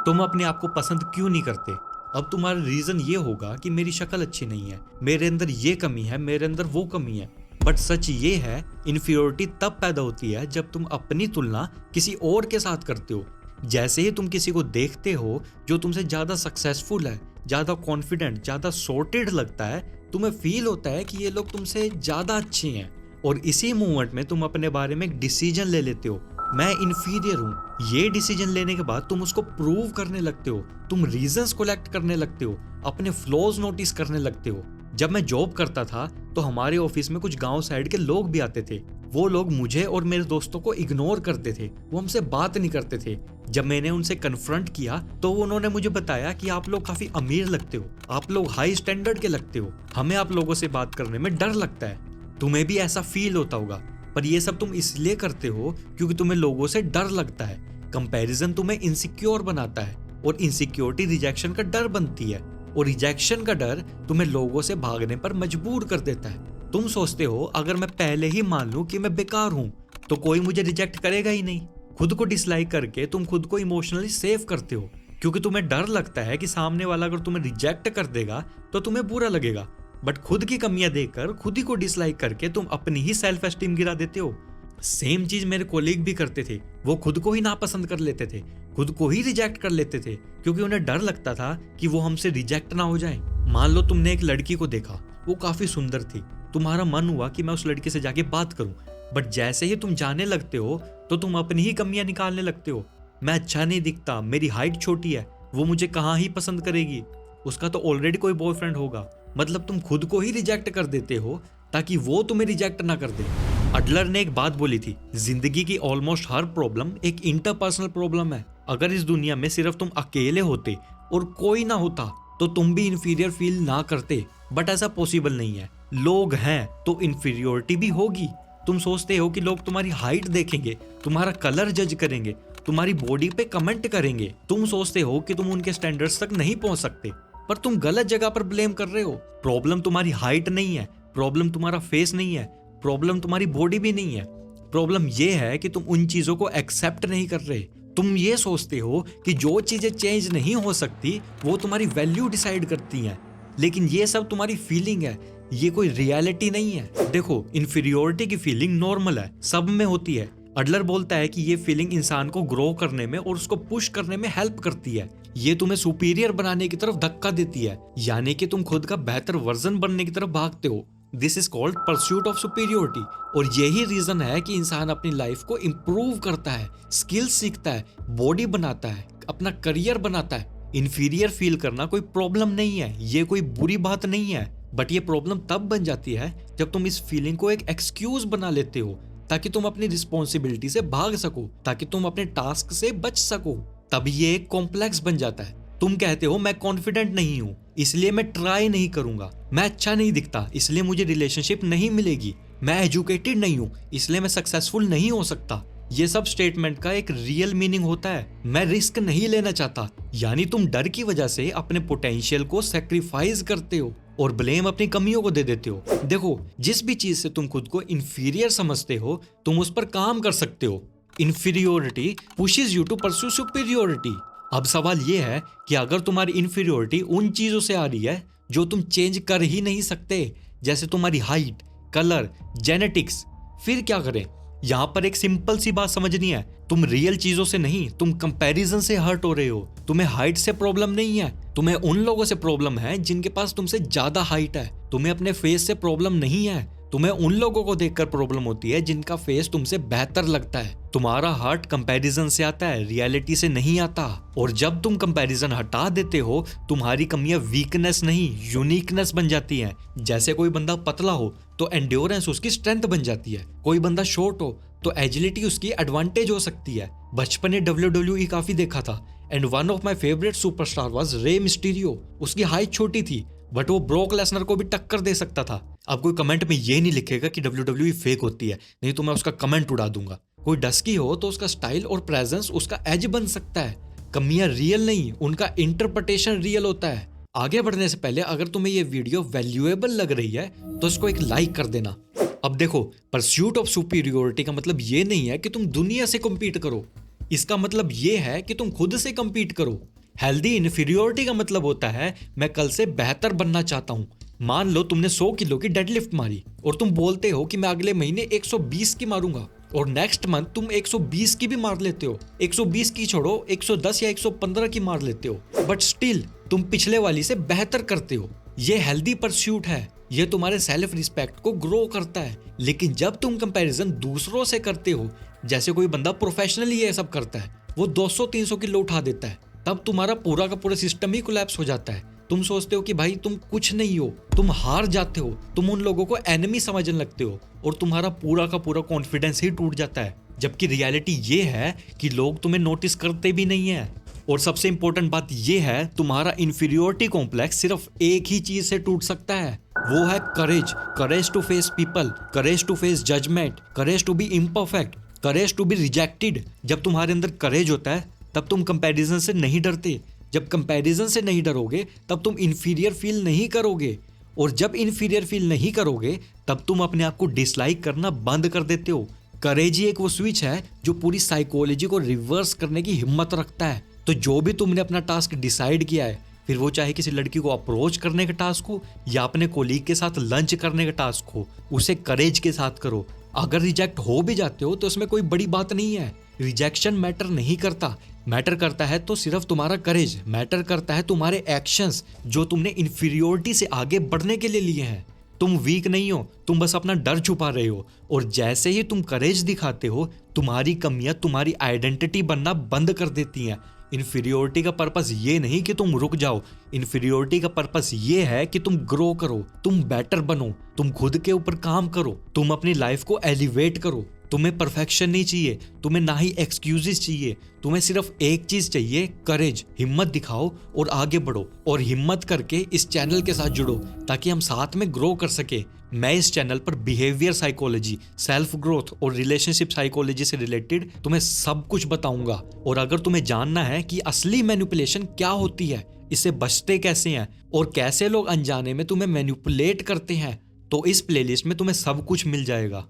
तुम अपने आप को पसंद क्यों नहीं करते? अब तुम्हारा रीजन ये होगा कि मेरी शक्ल अच्छी नहीं है, मेरे अंदर ये कमी है, मेरे अंदर वो कमी है। बट सच ये है, इन्फीरियोरिटी तब पैदा होती है जब तुम अपनी तुलना किसी और के साथ करते हो। जैसे ही तुम किसी को देखते हो जो तुमसे ज्यादा सक्सेसफुल है, ज्यादा कॉन्फिडेंट, ज्यादा सॉर्टेड लगता है, तुम्हें फील होता है कि ये लोग तुमसे ज्यादा अच्छे हैं। और इसी मोमेंट में तुम अपने बारे में एक डिसीजन ले लेते हो, मैं इन्फीरियर हूँ। ये डिसीजन लेने के बाद तुम उसको प्रूव करने लगते हो, तुम रीजंस कलेक्ट करने लगते हो, अपने फ्लॉज नोटिस करने लगते हो। जब मैं जॉब करता था तो हमारे ऑफिस में कुछ गांव साइड के लोग भी आते थे। वो लोग मुझे और मेरे दोस्तों को इग्नोर करते थे, वो हमसे बात नहीं करते थे। जब मैंने उनसे कन्फ्रंट किया तो उन्होंने मुझे बताया कि आप लोग काफी अमीर लगते हो, आप लोग हाई स्टैंडर्ड के लगते हो, हमें आप लोगों से बात करने में डर लगता है। तुम्हें भी ऐसा फील होता होगा, पर ये सब तुम इसलिए करते हो क्योंकि तुम्हें लोगों से डर लगता है। कंपैरिजन तुम्हें इनसिक्योर बनाता है और इनसिक्योरिटी रिजेक्शन का डर बनती है, और रिजेक्शन का डर तुम्हें लोगों से भागने पर मजबूर कर देता है। तुम सोचते हो अगर मैं पहले ही मान लूं कि मैं बेकार हूं तो कोई मुझे रिजेक्ट करेगा ही नहीं। खुद को डिसलाइक करके तुम खुद को इमोशनली सेव करते हो, क्योंकि तुम्हें डर लगता है कि सामने वाला अगर तुम्हें रिजेक्ट कर देगा तो तुम्हें बुरा लगेगा। बट खुद की कमियां देखकर खुद ही को डिसलाइक करके तुम अपनी ही सेल्फ एस्टीम गिरा देते हो। सेम चीज मेरे कोलीग भी करते थे, वो खुद को ही नापसंद कर लेते थे, खुद को ही रिजेक्ट कर लेते थे, क्योंकि उन्हें डर लगता था कि वो हमसे रिजेक्ट ना हो जाए। मान लो तुमने एक लड़की को देखा, वो काफी सुंदर थी, तुम्हारा मन हुआ कि मैं उस लड़की से जाके बात करूं। बट जैसे ही तुम जाने लगते हो तो तुम अपनी ही कमियां निकालने लगते हो। मैं अच्छा नहीं दिखता, मेरी हाइट छोटी है, वो मुझे कहाँ ही पसंद करेगी, उसका तो ऑलरेडी कोई बॉयफ्रेंड होगा। मतलब तुम खुद को ही रिजेक्ट कर देते हो ताकि वो तुम्हें रिजेक्ट ना कर दे। अडलर ने एक बात बोली थी, जिंदगी की ऑलमोस्ट हर प्रॉब्लम एक इंटरपर्सनल प्रॉब्लम है। अगर इस दुनिया में सिर्फ तुम अकेले होते और कोई ना होता तो तुम भी इंफीरियर फील ना करते। बट ऐसा पॉसिबल नहीं है, लोग हैं तो इंफीरियोरिटी भी होगी। तुम सोचते हो कि लोग तुम्हारी हाइट देखेंगे, तुम्हारा कलर जज करेंगे, तुम्हारी बॉडी पे कमेंट करेंगे। तुम सोचते हो कि तुम उनके स्टैंडर्ड्स तक नहीं पहुंच सकते, पर तुम गलत जगह पर ब्लेम कर रहे हो। प्रॉब्लम तुम्हारी हाइट नहीं है, प्रॉब्लम तुम्हारा फेस नहीं है, प्रॉब्लम तुम्हारी बॉडी भी नहीं है। प्रॉब्लम ये है कि तुम उन चीजों को एक्सेप्ट नहीं कर रहे। तुम ये सोचते हो कि जो चीजें चेंज नहीं हो सकती वो तुम्हारी वैल्यू डिसाइड करती हैं, लेकिन ये सब तुम्हारी फीलिंग है, ये कोई रियलिटी नहीं है। देखो, इन्फीरियोरिटी की फीलिंग नॉर्मल है, सब में होती है। अडलर बोलता है कि ये फीलिंग इंसान को ग्रो करने में और उसको पुश करने में हेल्प करती है। ये तुम्हें सुपीरियर बनाने की तरफ धक्का देती है, यानी कि तुम खुद का बेहतर वर्जन बनने की तरफ भागते हो। This is called pursuit of superiority. और यही रीजन है कि इंसान अपनी लाइफ को इंप्रूव करता है, स्किल्स सीखता है, बॉडी बनाता है, अपना करियर बनाता है। इंफीरियर फील करना कोई प्रॉब्लम नहीं है, ये कोई बुरी बात नहीं है। बट ये प्रॉब्लम तब बन जाती है जब तुम इस फीलिंग को एक एक्सक्यूज बना लेते हो ताकि तुम अपनी रिस्पॉन्सिबिलिटी से भाग सको, ताकि तुम अपने टास्क से बच सको। तब ये एक कॉम्प्लेक्स बन जाता है। तुम कहते हो मैं कॉन्फिडेंट नहीं हूं इसलिए मैं ट्राई नहीं करूंगा, मैं अच्छा नहीं दिखता इसलिए मुझे रिलेशनशिप नहीं मिलेगी, मैं एजुकेटेड नहीं हूं इसलिए मैं सक्सेसफुल नहीं हो सकता। ये सब स्टेटमेंट का एक रियल मीनिंग होता है, मैं रिस्क नहीं लेना चाहता। यानी तुम डर की वजह से अपने पोटेंशियल को सैक्रिफाइस करते हो और ब्लेम अपनी कमियों को दे देते हो। देखो, जिस भी चीज से तुम खुद को इंफीरियर समझते हो तुम उस पर काम कर सकते हो। Inferiority pushes you to pursue superiority. अब सवाल यह है कि अगर तुम्हारी इंफीरियोरिटी उन चीजों से आ रही है जो तुम चेंज कर ही नहीं सकते, जैसे तुम्हारी हाइट, कलर, जेनेटिक्स, फिर क्या करें? यहाँ पर एक सिंपल सी बात समझनी है, तुम रियल चीजों से नहीं, तुम कंपैरिजन से हर्ट हो रहे हो। तुम्हें हाइट से प्रॉब्लम नहीं है, तुम्हें उन लोगों से प्रॉब्लम है जिनके पास तुमसे ज्यादा हाइट है। तुम्हें अपने फेस से प्रॉब्लम नहीं है, तुम्हें उन लोगों को देखकर प्रॉब्लम होती है जिनका फेस तुमसे बेहतर लगता है। तुम्हारा हार्ट कंपैरिजन से आता है, रियलिटी से नहीं आता। और जब तुम कंपैरिजन हटा देते हो तुम्हारी कमियां वीकनेस नहीं यूनिकनेस बन जाती हैं। जैसे कोई बंदा पतला हो तो एंड्योरेंस उसकी स्ट्रेंथ बन जाती है, कोई बंदा शॉर्ट हो तो एजिलिटी उसकी एडवांटेज हो सकती है। बचपन में WWE काफी देखा था and one of my favourite superstar was Rey Mysterio. उसकी हाइट छोटी थी बट वो ब्रोक लेसनर को भी टक्कर दे सकता था। अब कोई कमेंट में ये नहीं लिखेगा कि WWE फेक होती है, नहीं तो मैं उसका कमेंट उड़ा दूंगा। कोई डस्की हो तो उसका स्टाइल और प्रेजेंस उसका एज बन सकता है। कमियां रियल नहीं, उनका इंटरप्रिटेशन रियल होता है। आगे बढ़ने से पहले अगर तुम्हें ये वीडियो वैल्यूएबल लग रही है तो इसको एक लाइक कर देना। अब देखो, परस्यूट ऑफ सुपीरियोरिटी का मतलब ये नहीं है कि तुम दुनिया से कम्पीट करो। इसका मतलब ये है कि तुम खुद से compete करो। हेल्दी इन्फीरियोरिटी का मतलब होता है मैं कल से बेहतर बनना चाहता हूँ। मान लो तुमने 100 किलो की डेडलिफ्ट मारी और तुम बोलते हो कि मैं अगले महीने 120 की मारूंगा, और नेक्स्ट मंथ तुम 120 की भी मार लेते हो, 120 की छोड़ो 110 या 115 की मार लेते हो, बट स्टिल तुम पिछले वाली से बेहतर करते हो। ये हेल्दी परस्यूट है, ये तुम्हारे सेल्फ रिस्पेक्ट को ग्रो करता है। लेकिन जब तुम कंपैरिजन दूसरों से करते हो, जैसे कोई बंदा प्रोफेशनली ये सब करता है, वो 200-300 किलो उठा देता है, तब तुम्हारा पूरा का पूरा सिस्टम ही कोलैप्स हो जाता है। तुम सोचते हो कि भाई तुम कुछ नहीं हो, तुम हार जाते हो, तुम उन लोगों को एनिमी समझने लगते हो और तुम्हारा पूरा का पूरा कॉन्फिडेंस ही टूट जाता है। जबकि रियलिटी ये है कि लोग तुम्हें नोटिस करते भी नहीं है। और सबसे इंपॉर्टेंट बात ये है, तुम्हारा इंफीरियोरिटी कॉम्प्लेक्स सिर्फ एक ही चीज से टूट सकता है, वो है courage. Courage to face people, courage to face judgement, courage to be imperfect, courage to be rejected. जब तुम्हारे अंदर करेज होता है तब तुम कंपैरिजन से नहीं डरते। जब कंपैरिजन से नहीं डरोगे तब तुम इन्फीरियर फील नहीं करोगे, और जब इन्फीरियर फील नहीं करोगे तब तुम अपने आप को डिसलाइक करना बंद कर देते हो। करेज ही एक वो स्विच है जो पूरी साइकोलॉजी को रिवर्स करने की हिम्मत रखता है। तो जो भी तुमने अपना टास्क डिसाइड किया है, फिर वो चाहे किसी लड़की को अप्रोच करने का टास्क हो या अपने कोलीग के साथ लंच करने का टास्क हो, उसे करेज के साथ करो। अगर रिजेक्ट हो भी जाते हो तो उसमें कोई बड़ी बात नहीं है। रिजेक्शन मैटर नहीं करता, मैटर करता है तो सिर्फ तुम्हारा करेज, मैटर करता है तुम्हारे एक्शंस जो तुमने इन्फीरियोरिटी से आगे बढ़ने के लिए लिए हैं। तुम वीक नहीं हो, तुम बस अपना डर छुपा रहे हो, और जैसे ही तुम करेज दिखाते हो, तुम्हारी कमियां तुम्हारी आइडेंटिटी बनना बंद कर देती हैं। इन्फीरियोरिटी का पर्पस ये नहीं कि तुम रुक जाओ, इन्फीरियोरिटी का पर्पस ये है कि तुम ग्रो करो, तुम बेटर बनो, तुम खुद के ऊपर काम करो, तुम अपनी लाइफ को एलिवेट करो। तुम्हें परफेक्शन नहीं चाहिए, तुम्हें ना ही एक्सक्यूजेस चाहिए, तुम्हें सिर्फ एक चीज चाहिए, करेज। हिम्मत दिखाओ और आगे बढ़ो, और हिम्मत करके इस चैनल के साथ जुड़ो ताकि हम साथ में ग्रो कर सके। मैं इस चैनल पर बिहेवियर साइकोलॉजी, सेल्फ ग्रोथ और रिलेशनशिप साइकोलॉजी से रिलेटेड तुम्हें सब कुछ बताऊंगा। और अगर तुम्हें जानना है कि असली मैनिपुलेशन क्या होती है, इससे बचते कैसे हैं, और कैसे लोग अनजाने में तुम्हें मैनिपुलेट करते हैं, तो इस प्लेलिस्ट में तुम्हें सब कुछ मिल जाएगा।